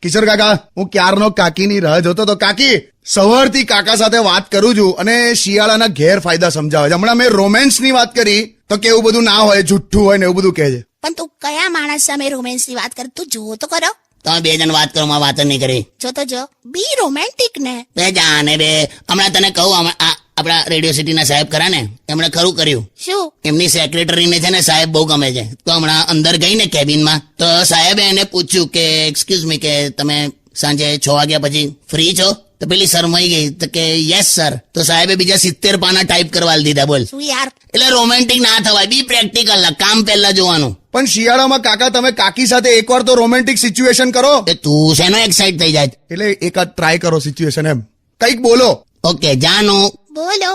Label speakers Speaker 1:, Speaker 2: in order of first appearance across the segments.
Speaker 1: કિશોર કાકા, હું ક્યારનો કાકીની રાહ જોતો તો. કાકી, સવારથી કાકા સાથે વાત કરું છું અને શિયાળાના ગેરફાયદા સમજાવે છે. હમણાં મેં રોમેન્સની વાત કરી તો કેવું બધું ના હોય, જુઠ્ઠું હોય ને એવું બધું કહે છે.
Speaker 2: પણ તું કયા માણસ સામે રોમેન્સ ની વાત કરે? તું જુઓ તો કરો.
Speaker 3: તમે બે જણ વાત કરો, માં વાત જ નહીં કરી.
Speaker 2: જો તો જો, બી રોમેન્ટિક ને.
Speaker 3: બે જાને બે. હમણાં તને કહું, આપણા રેડિયો સિટીના સાહેબ ખરા ને, એમણે ખરું કર્યું.
Speaker 2: શું?
Speaker 3: એમની સેક્રેટરીને છે ને સાહેબ બહુ ગમે છે. તો હમણાં અંદર ગઈ ને કેબિનમાં, તો સાહેબે એને પૂછ્યું કે એક્સક્યુઝ મી, કે તમે સાંજે 6 વાગ્યા પછી ફ્રી છો? તો પેલી શરમાઈ ગઈ તો કે યસ સર. તો સાહેબે બીજા 70 પાના ટાઈપ કરવા દીધા. બોલ.
Speaker 2: શું યાર?
Speaker 3: એટલે રોમેન્ટિક ના થવાય, બી પ્રેક્ટિકલ, કામ પહેલા જોવાનું.
Speaker 1: પણ શિયાળામાં કાકા તમે કાકી સાથે એકવાર તો રોમેન્ટિક સિચ્યુએશન કરો.
Speaker 3: એ તું શેનો એક્સાઇટ થઈ જાય?
Speaker 1: એટલે એકાદ ટ્રાય કરો સિચ્યુએશન, એમ કંઈક બોલો.
Speaker 3: ઓકે, જાનું
Speaker 2: બોલો.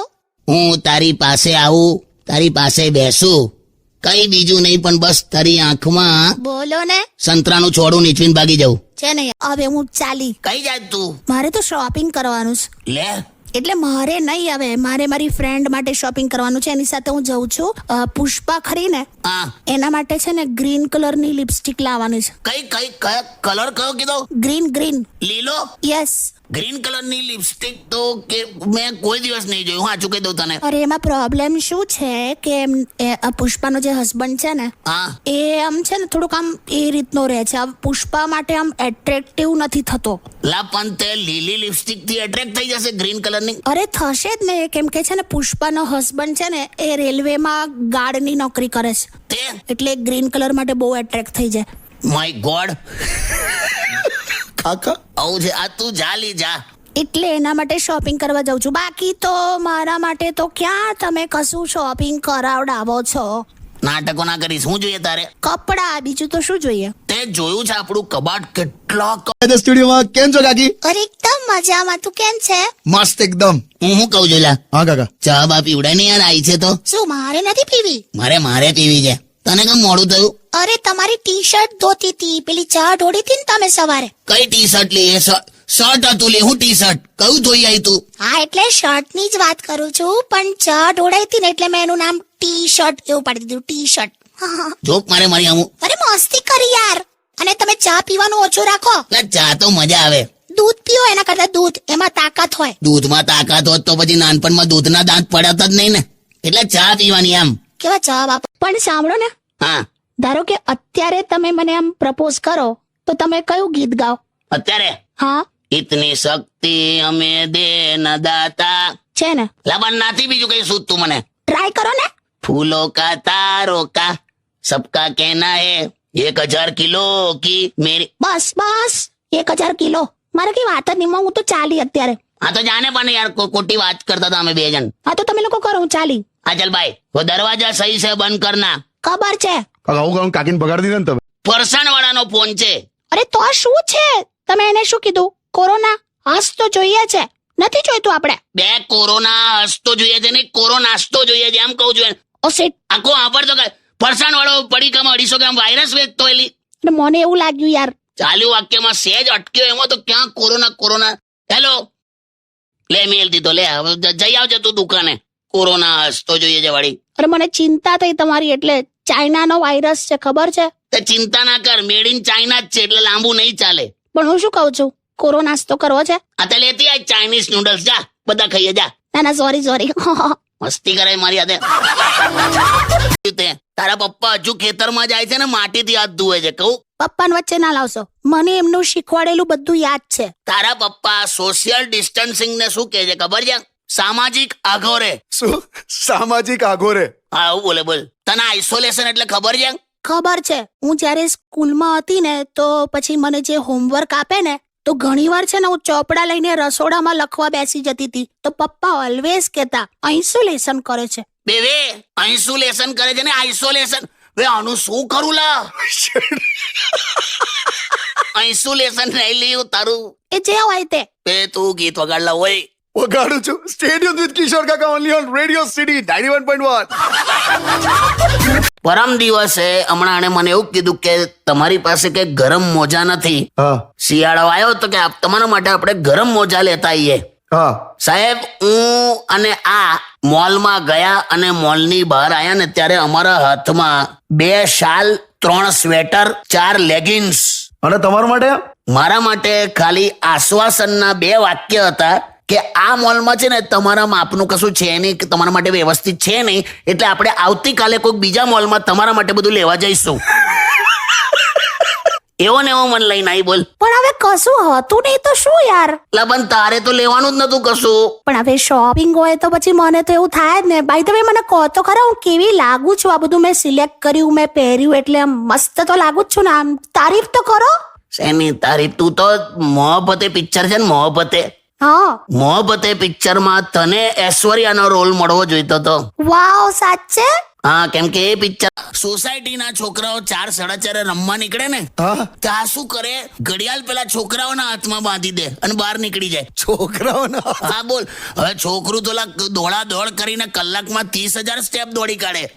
Speaker 3: હું તારી પાસે આવું, તારી પાસે બેસું, કઈ બીજું નહીં પણ બસ તારી આંખમાં
Speaker 2: બોલો ને.
Speaker 3: સંતરાનું છોડું નીચવીને ભાગી જાઉં.
Speaker 2: છે ને, હવે હું ચાલી.
Speaker 3: કઈ જાય તું?
Speaker 2: મારે તો શોપિંગ કરવાનું છે.
Speaker 3: લે,
Speaker 2: એટલે મારે નહીં, હવે મારે મારી ફ્રેન્ડ માટે શોપિંગ કરવાનું છે. એની સાથે હું જઉં છું. પુષ્પા ખરી ને,
Speaker 3: હા.
Speaker 2: એના માટે છે ને ગ્રીન કલરની લિપસ્ટિક લાવવાની છે.
Speaker 3: કઈ કલર કયો કીધો?
Speaker 2: ગ્રીન.
Speaker 3: લીલો?
Speaker 2: યસ.
Speaker 3: ગ્રીન કલરની લિપસ્ટિક તો કે મેં કોઈ દિવસ નહીં જોયું. હા, કહી દઉં તને.
Speaker 2: અરે એમાં પ્રોબ્લેમ શું છે કે પુષ્પાનો જે હસબન્ડ છે ને,
Speaker 3: હા.
Speaker 2: એ આમ છે ને થોડુંક આમ એ રીતનો રહે છે. પુષ્પા માટે આમ એટ્રેક્ટિવ નથી થતો.
Speaker 3: લા, પણ તે લીલી લિપસ્ટિક થી એટ્રેક્ટ થઈ જશે ગ્રીન કલરની?
Speaker 2: અરે થશે જ ને, કેમ કે છે ને પુષ્પાનો હસબન્ડ છે ને એ રેલવેમાં ગાર્ડની નોકરી કરે છે,
Speaker 3: તે
Speaker 2: એટલે ગ્રીન કલર માટે બહુ એટ્રેક્ટ થઈ જાય.
Speaker 3: My God.
Speaker 1: કાકા,
Speaker 3: આવું છે આ. તું જા લી જા.
Speaker 2: એટલે એના માટે શોપિંગ કરવા જાઉં છું. બાકી તો મારા માટે તો ક્યાં તમે કશું શોપિંગ કરાવડાવો છો.
Speaker 3: નાટકો ના કરીશ. શું જોઈએ તારે?
Speaker 2: કપડા, બીજું તો શું જોઈએ?
Speaker 3: તે જોયું છે આપણું કબાટ કેટલા
Speaker 1: સ્ટુડિયોમાં કેમ છો કાકી?
Speaker 2: અરે એકદમ મજામાં. તું કેમ છે?
Speaker 1: મસ્ત એકદમ.
Speaker 3: હું કહું છું લા,
Speaker 1: હા કાકા.
Speaker 3: ચા બા પીવડાય ને યાર, આવી છે તો.
Speaker 2: શું મારે નથી પીવી?
Speaker 3: મારે પીવી છે. તને કેમ મોડું થયું?
Speaker 2: અરે તમારી ટી શર્ટ ધોતી હતી, પેલી ચા ઢોળી હતી ને તમે સવારે.
Speaker 3: કઈ ટી શર્ટ લે? શર્ટ હતું લે. હું ટી શર્ટ કયું ધોઈ આવી તું?
Speaker 2: હા, એટલે શર્ટ ની જ વાત કરું છું, પણ ચા ઢોળાઈ હતી ને એટલે મેં એનું નામ ટી શર્ટ એવું પાડી દીધું. T shirt.
Speaker 3: જોક મારી આમ.
Speaker 2: અરે મસ્તી કરી યાર. અને તમે ચા પીવાનું ઓછું રાખો.
Speaker 3: ચા તો મજા આવે.
Speaker 2: દૂધ પીઓ, એના કરતા દૂધ, એમાં તાકાત હોય.
Speaker 3: દૂધમાં તાકાત હોત તો પછી નાનપણમાં દૂધના દાંત પડ્યા જ નહીં ને. એટલે ચા પીવાની આમ.
Speaker 2: કેવા ચા બાપ. પણ સાંભળો ને,
Speaker 3: હા.
Speaker 2: ધારો કે અત્યારે તમે મને આમ પ્રપોઝ કરો તો તમે કયું ગીત ગાઓ?
Speaker 3: અત્યારે
Speaker 2: હા,
Speaker 3: ઇતની શક્તિ અમે દે ન દાતા.
Speaker 2: છે ને.
Speaker 3: લાબન નાથી બીજું કઈ સૂઝતું મને.
Speaker 2: ટ્રાય કરો ને.
Speaker 3: फूलों का तारों का सबका कहना है 1000 किलो की मेरी.
Speaker 2: બસ 1000 કિલો. મારે કઈ વાત જ નહીં, હું તો ચાલી અત્યારે.
Speaker 3: હા તો જાને પણ યાર, ખોટી વાત કરતા હતા અમે બે જણ.
Speaker 2: હા તો તમે લોકો કરો, હું ચાલી.
Speaker 3: હા ચલ ભાઈ, वो दरवाजा सही से बंद करना.
Speaker 2: ખબર છે.
Speaker 1: કાકા, હું કાકીને બગાડી દીધા ને તમે.
Speaker 3: ફરસાણ વાળાનો ફોન છે.
Speaker 2: અરે તો આ શું છે? તમે એને શું કીધું? કોરોના હસ તો જોઈએ છે, નથી જોઈતું આપણે.
Speaker 3: બે કોરોના હસતો જોઈએ છે ને કોરોના નાસ્તો જોઈએ છે, એમ કહું છું.
Speaker 2: ઓ શિટ.
Speaker 3: આખો વાપરતો કે ફરસાણ વાળો પડીકામાં 250 ગ્રામ વાયરસ વેચતો એલી.
Speaker 2: મને એવું લાગ્યું યાર.
Speaker 3: ચાલ્યું વાક્યમાં સેજ અટક્યો, એમાં તો ક્યાં કોરોના. હેલો, લે મેલ દીધો. લે હવે જઈ આવજે તું દુકાને. કોરોના હસતો જોઈએ છે વાળી.
Speaker 2: અરે મને ચિંતા થઈ તમારી, એટલે ચાઇનાનો વાયરસ છે, ખબર છે?
Speaker 3: તે ચિંતા ના કર, મેડ ઇન ચાઇના જ છે, એટલે લાંબુ નહીં ચાલે.
Speaker 2: પણ હું શું કહું છું, કોરોના તો કરવો છે.
Speaker 3: આ તે લેતી આ ચાઇનીઝ નૂડલ્સ, જા બધા ખાઈએ જા.
Speaker 2: ના સોરી.
Speaker 3: મસ્તી કરે મારી હાથે. તારા પપ્પા હજુ ખેતરમાં જાય છે ને માટીથી હાથ ધુએ છે. કહું
Speaker 2: પપ્પાને વચ્ચે ના લાવશો, મને એમનું શીખવાડેલું બધું યાદ છે.
Speaker 3: તારા પપ્પા સોશિયલ ડિસ્ટન્સિંગ ને શું કહે છે ખબર છે? સામાજિક આઘોરે.
Speaker 1: શું સામાજિક આઘોરે?
Speaker 3: હા આવું બોલે. બોલ, તને આઇસોલેશન એટલે ખબર છે?
Speaker 2: ખબર છે. હું જ્યારે સ્કૂલમાં હતી ને તો પછી મને જે હોમવર્ક આપે ને, તો ઘણીવાર છે ને હું ચોપડા લઈને રસોડામાં લખવા બેસી જતી હતી, તો પપ્પા ઓલવેઝ કહેતા આઇસોલેશન કરે છે.
Speaker 3: બેવે આઇસોલેશન કરે છે ને આઇસોલેશન. વે આનું શું કરું લા? આઇસોલેશન નહીં લીધું તારું.
Speaker 2: એ જે હોય તે.
Speaker 3: બે તું ગીત વગાડ લા. હોય
Speaker 1: વગાડું છું. સ્ટેડિયમ વિથ કિશોર કાકા ઓનલી ઓન રેડિયો સિટી 91.1.
Speaker 3: પરમ દિવસે હમણાં આણે મને એવું કીધું કે તમારી પાસે કઈ ગરમ મોજા નથી.
Speaker 1: હા
Speaker 3: શિયાળો આવ્યો તો કે તમારા માટે આપણે ગરમ મોજા લેતા આવીએ.
Speaker 1: હા
Speaker 3: સાહેબ, હું અને આ મોલમાં ગયા અને મોલની બહાર આવ્યા ને ત્યારે અમારા હાથમાં 2 શાલ, 3 સ્વેટર, 4 લેગિન્સ.
Speaker 1: અને તમારા માટે
Speaker 3: મારા માટે ખાલી આશ્વાસનના 2 વાક્ય હતા કે આ મોલમાં છે ને તમારા માપનું કશું છે નહીં, કે તમારા માટે વ્યવસ્થિત છે નહીં, એટલે આપણે આવતીકાલે કોઈક બીજા મોલમાં તમારા માટે બધું લેવા જઈશું. એવો ને એવો મન લઈને આવી બોલ.
Speaker 2: પણ હવે કશું હતું નહીં તો શું યાર.
Speaker 3: લબન તારે તો લેવાનું જ નતું કશું.
Speaker 2: પણ હવે શોપિંગ હોય તો પછી મને તો એવું થાય જ ને. બાય ધ વે મને કહો તો ખરા હું કેવી લાગુ છું. આ બધું મેં સિલેક્ટ કર્યું, મેં પહેર્યું, એટલે આમ મસ્ત તો લાગુ જ છું ને. આમ તારીફ તો કરો.
Speaker 3: શેની તારીફ? તું તો મોહબ્બતે પિક્ચર છે ને, મોહબ્બતે
Speaker 2: હા
Speaker 3: મોહબ્બતે પિક્ચરમાં તને ઐશ્વર્યાનો રોલ મળવો જોઈતો હતો.
Speaker 2: વાવ સાચે.
Speaker 3: હા, કેમ કે એ પિક્ચર સોસાયટીના છોકરાઓ 4-4:30 રમવા નીકળે ને,
Speaker 1: હા
Speaker 3: ત્યાં શું કરે, ઘડિયાળ પેલા છોકરાઓના હાથમાં બાંધી દે અને બહાર નીકળી જાય.
Speaker 1: છોકરાઓના
Speaker 3: હા બોલ. હવે છોકરું તો દોડા દોડ કરીને કલાકમાં 30,000 સ્ટેપ દોડી કાઢે.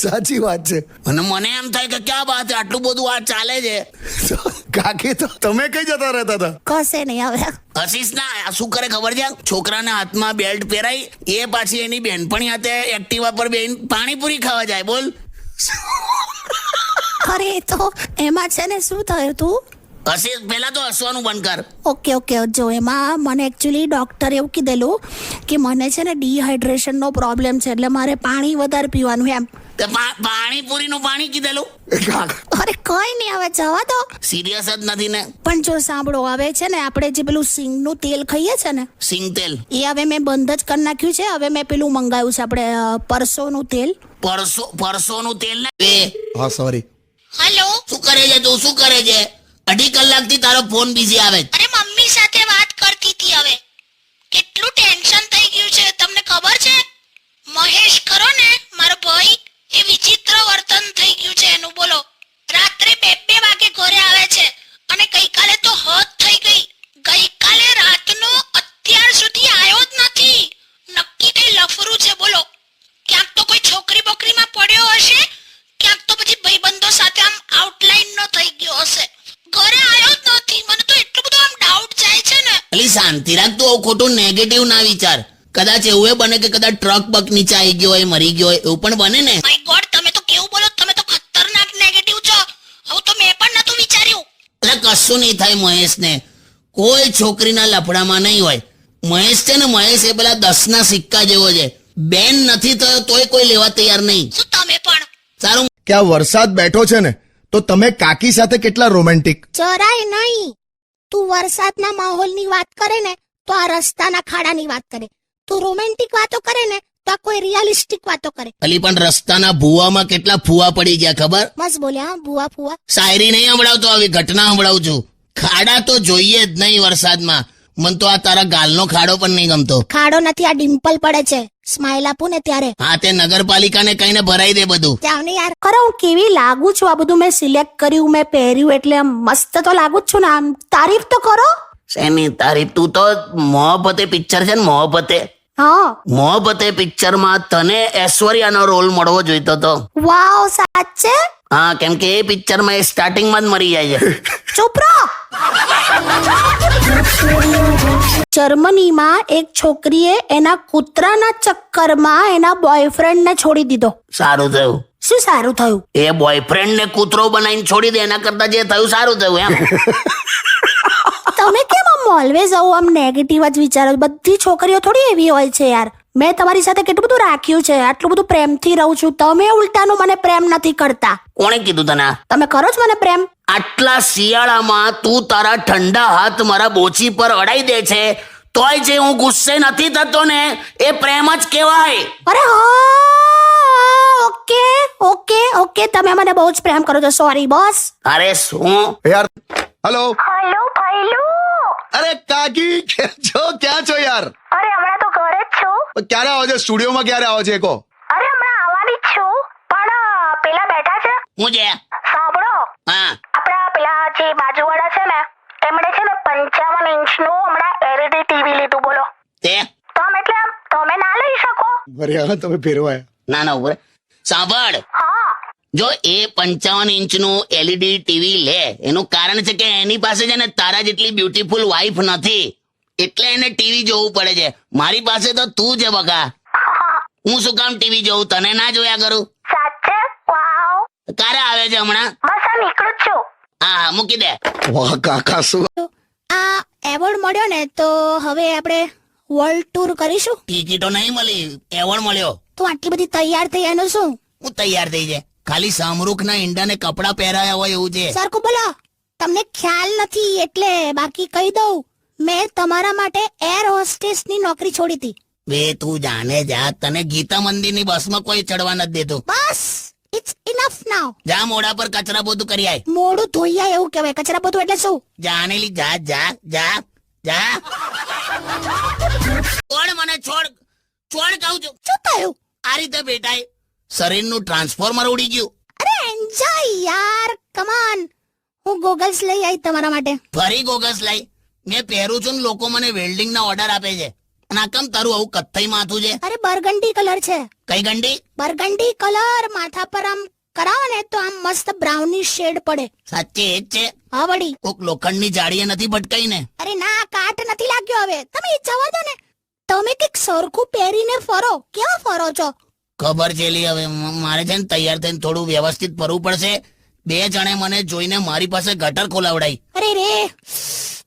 Speaker 1: સાચી વાત છે.
Speaker 3: અને મને એમ થાય કે ક્યાં વાત છે, આટલું બધું આ ચાલે છે.
Speaker 1: કાકી તો તમે કઈ જતા રહેતા હતા?
Speaker 2: કશે નહીં હવે.
Speaker 3: હસીશ ના. આ શું કરે ખબર છે? છોકરાના હાથમાં બેલ્ટ પહેરાઈ, એ પાછી એની બેનપણી હાથે એક્ટિવા પર બેન પાણીપુરી ખાવા જાય. બોલ.
Speaker 2: અરે એ તો એમાં છે ને શું થયું તું.
Speaker 3: હસીશ, પેલા તો હસવાનું બંધ કર.
Speaker 2: ઓકે જો એમાં મને એકચ્યુઅલી ડોક્ટરે એવું કીધેલું કે મને છે ને ડિહાઇડ્રેશનનો પ્રોબ્લેમ છે, એટલે મારે પાણી વધારે પીવાનું એમ.
Speaker 3: તે પાણીપુરીનું પાણી કીધેલું?
Speaker 2: અરે કઈ નહીં, હવે જવા દો.
Speaker 3: સિરિયસ જ નથી ને?
Speaker 2: પણ જો સાંભળો, હવે છે ને આપણે જે પેલું સિંગનું તેલ ખાઈએ છે ને,
Speaker 3: સિંગ તેલ
Speaker 2: એ હવે મેં બંધ જ કરી નાખ્યું છે. હવે મેં પેલું મંગાવ્યું છે આપણે પરસોનું તેલ.
Speaker 3: પરસોનું તેલ ને?
Speaker 1: હા સોરી.
Speaker 2: હેલો,
Speaker 3: શું કરે છે તું? શું કરે છે? 2.5 કલાકથી તારો ફોન બિઝી આવે છે.
Speaker 2: અરે મમ્મી સાથે વાત કરતી હતી. હવે કેટલું ટેન્શન થઈ ગયું છે તમને ખબર છે? મહેશ ખરો ને મારો ભાઈ, એ વિચિત્ર વર્તન થઈ ગયું છે એનું. બોલો, રાત્રે 2 વાગે ઘરે આવે છે અને ગઈકાલે તો હદ થઈ ગઈ. ગઈકાલે રાતનો અત્યાર સુધી આવ્યો જ નથી. નક્કી કઈ લફરું છે. બોલો, ક્યાંક તો કોઈ છોકરી બોકરીમાં પડ્યો હશે, ક્યાંક તો પછી ભાઈબંધો સાથે આમ આઉટલાઈન નો થઈ ગયો હશે. ઘરે આવ્યો જ નથી. મને તો એટલું બધું આમ ડાઉટ જાય છે ને.
Speaker 3: અલી શાંતિ રાખ. તું આવું ખોટું નેગેટિવ ના વિચાર. કદાચ એવું બને કે કદાચ ટ્રક બક નીચે આવી ગયો હોય, મરી ગયો હોય, એવું પણ બને ને.
Speaker 2: માય ગોડ, તમે તો કેવું બોલો. તમે તો ખતરનાક નેગેટિવ છો. હવે તો મેં પણ નતું વિચાર્યું.
Speaker 3: એટલે કશું નહીં થાય મહેશને. કોઈ છોકરીના લફડામાં નહીં હોય. મહેશ છે ને, મહેશ એ પેલા 10ના સિક્કા જેવો છે. બેન નથી થયો તોય કોઈ લેવા તૈયાર નહીં.
Speaker 2: શું તમે પણ?
Speaker 3: સારું.
Speaker 1: કે આ વરસાદ બેઠો છે ને, તો તમે કાકી સાથે કેટલા રોમેન્ટિક.
Speaker 2: જરાય નહીં. તું વરસાદના માહોલની વાત કરે ને તો આ રસ્તાના ખાડાની વાત કરે. તું રોમેન્ટિક વાતો કરે ને તો આ કોઈ રિયાલિસ્ટિક વાતો કરે.
Speaker 3: અલી પણ રસ્તાના ભૂવામાં કેટલા ફૂવા પડી ગયા ખબર?
Speaker 2: મસ્ત બોલ્યા હા, ભૂવા ફૂવા.
Speaker 3: શાયરી નહીં સંભળાવતો, આવી ઘટના સંભળાવું છું. ખાડા તો જોઈએ જ નહીં વરસાદમાં. મન તો આ તારા ગાલનો ખાડો પણ નહીં ગમતો.
Speaker 2: ખાડો નથી, આ ડિમ્પલ પડે છે. સ્માઈલ આપું ને ત્યારે.
Speaker 3: હા, તે નગરપાલિકાને કહીને ભરાઈ દે બધું.
Speaker 2: જાવ ને યાર. ખરો હું કેવી લાગુ છું. આ બધું મેં સિલેક્ટ કર્યું, મેં પહેર્યું, એટલે આમ મસ્ત તો લાગુ જ છું ને. આમ તારીફ તો કરો.
Speaker 3: શેની તારીફ? તું તો મોહબ્બતે પિક્ચર છે ને, મોહબ્બતે
Speaker 2: હા
Speaker 3: મોહબ્બતે પિક્ચરમાં તને ઐશ્વર્યાનો રોલ મળવો જોઈતો હતો.
Speaker 2: વાવ સાચે.
Speaker 3: હા, કેમ કે એ પિક્ચરમાં એ સ્ટાર્ટિંગમાં જ મરી જાય છે.
Speaker 2: ચૂપ રહો. જર્મનીમાં એક છોકરીએ એના કૂતરાના ચક્કરમાં એના બોયફ્રેન્ડને છોડી દીધો.
Speaker 3: સારું થયું.
Speaker 2: શું સારું થયું?
Speaker 3: એ બોયફ્રેન્ડને કૂતરો બનાવીને છોડી દે એના કરતા જે થયું સારું થયું એમ.
Speaker 2: તમે કેમ આમ ઓલવેઝ આમ નેગેટિવ જ વિચારો? બધી છોકરીઓ થોડી એવી હોય છે યાર. મેં તમારી સાથે કેટલું બધું રાખ્યું છે, આટલું બધું પ્રેમથી રહું છું. તમે ઉલટાનું મને પ્રેમ નથી કરતા.
Speaker 3: કોણે કીધું તને?
Speaker 2: તમે કરો છો મને પ્રેમ.
Speaker 3: આટલા શિયાળામાં તું તારા ઠંડા હાથ મારા બોચી પર અડાઈ દે છે, તોય જે હું ગુસ્સે નથી થતો ને, એ પ્રેમ જ કહેવાય.
Speaker 2: અરે હા, ઓકે. તમે મને બહુ જ પ્રેમ કરો છો. Sorry boss.
Speaker 3: અરે શું
Speaker 1: યાર. હેલો.
Speaker 2: હેલો ભાઈલુ.
Speaker 1: અરે કાકી ક્યાં છો યાર?
Speaker 2: અરે હમણાં તો ઘરે જ છું.
Speaker 1: ક્યારે આવો છો? સ્ટુડિયોમાં ક્યારે આવો છો? કહો.
Speaker 2: અરે હમણાં આવવાની જ છું, પણ પેલા બેઠા છે.
Speaker 3: હું છે?
Speaker 2: સાંભળો,
Speaker 3: હા,
Speaker 2: આપણા પેલા જે બાજુવાળા છે ને, એમણે છે ને 55 ઇંચનું હમણાં એલઈડી ટીવી લીધું. બોલો,
Speaker 3: તે
Speaker 2: તો આમ એટલે આમ તમે ના લઈ શકો?
Speaker 1: અરે હા, તમે ફેરવાયા.
Speaker 3: ના ઉપર સાંભળ.
Speaker 2: હા.
Speaker 3: જો એ 55 ઇંચનું એલઈડી ટીવી લે, એનું કારણ છે કે એની પાસે છે ને તારા જેટલી બ્યુટીફુલ વાઈફ નથી, એટલે એને ટીવી જોવું પડે છે. મારી પાસે તો તું છે બકા. હું શું કામ ટીવી જોઉં? તને ના જોયા કરું?
Speaker 2: સાચે? વાવ.
Speaker 3: ક્યારે આવે છે હમણાં?
Speaker 2: બસ આ નીકળું જ છું.
Speaker 3: હા મૂકી દે.
Speaker 1: વાહ કાકા શું
Speaker 2: આ એવોર્ડ મળ્યો ને તો હવે આપણે વર્લ્ડ ટૂર કરીશું.
Speaker 3: ટિકિટો નહીં મળી, એવોર્ડ મળ્યો.
Speaker 2: તો આટલી બધી તૈયાર થઈ એનું શું?
Speaker 3: હું તૈયાર થઈ જાય. ખાલી સામરૂખના ઈંડાને કપડાં પહેરાયા હોય એવું છે.
Speaker 2: સરખું બોલો. તમને ખ્યાલ નથી એટલે બાકી કહી દઉં, મેં તમારા માટે એર હોસ્ટેસની નોકરી છોડી હતી.
Speaker 3: બે તું જાને જા, તને ગીતા મંદિરની બસમાં કોઈ ચડવા નથી દેતું.
Speaker 2: બસ ઇટ્સ ઇનફ નાઉ.
Speaker 3: જા મોઢા પર કચરા પોતું કરી આય.
Speaker 2: મોડું ધોઈયા એવું કહેવાય. કચરા પોતું એટલે શું?
Speaker 3: જાનેલી જા જા જા જા. છોડ મને, છોડ છોડ કહું છું.
Speaker 2: શું થયું?
Speaker 3: આ રીતે બેટાય શરીરનું ટ્રાન્સફોર્મર ઉડી ગયું.
Speaker 2: અરે એન્જોય યાર, કમ ઓન. હું ગોગલ્સ લઈ આવી તમારા માટે.
Speaker 3: ફરી ગોગસ લઈ. મેં પહેરું છું ને લોકો મને વેલ્ડિંગના ઓર્ડર આપે છે. અને આ કેમ તારું આવું કથ્થઈ માથું છે?
Speaker 2: અરે બરગંડી કલર છે.
Speaker 3: કઈ ગંડી?
Speaker 2: બરગંડી કલર માથા પર આમ કરાવો ને તો આમ મસ્ત બ્રાઉની શેડ પડે.
Speaker 3: સાચે એ જ છે.
Speaker 2: હા વળી.
Speaker 3: કોક લોખંડની જાળીએ નથી ભટકાઈ ને?
Speaker 2: અરે ના, કાટ નથી લાગ્યો હવે. તમે એ જવા દો ને. તમે કઈક સરખું પહેરીને ફરો. કેવા ફરો છો?
Speaker 3: ખબર છે લી, હવે મારે છે ને તૈયાર થઈને થોડું વ્યવસ્થિત ફરવું પડશે. બે જણે મને જોઈને મારી પાસે ગટર ખોલાવડાઈ.
Speaker 2: અરે રે,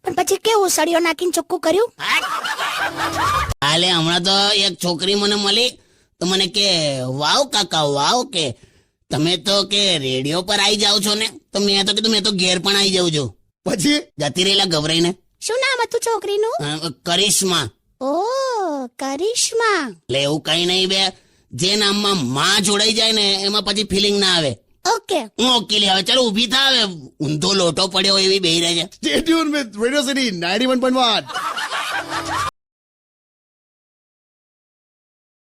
Speaker 2: પણ પછી કેવું સળિયો નાખીને ચોખ્ખું કર્યું?
Speaker 3: હાલે હમણાં તો એક છોકરી મને મળી તો મને કે વાવ કાકા વાવ, કે તમે તો કે રેડિયો પર આવી જાવ છો ને. તો મેં તો કીધું મેં તો ઘેર પણ આવી જાઉં છું.
Speaker 1: પછી
Speaker 3: જતી રહેલા ગભરાઈને.
Speaker 2: શું નામ હતું છોકરીનું?
Speaker 3: કરિશ્મા.
Speaker 2: ઓ કરિશ્મા.
Speaker 3: એટલે એવું કઈ નહીં બે, જે નામમાં માં જોડાઈ જાય ને એમાં પછી ફિલિંગ ના આવે.
Speaker 2: ઓકે.
Speaker 3: હું ઓકેલી હવે ચાલો ઊભી થા, હવે ઊંધો લોટો પડ્યો એવી બેહી રહે છે.
Speaker 1: Stay tune with radio city 91.1.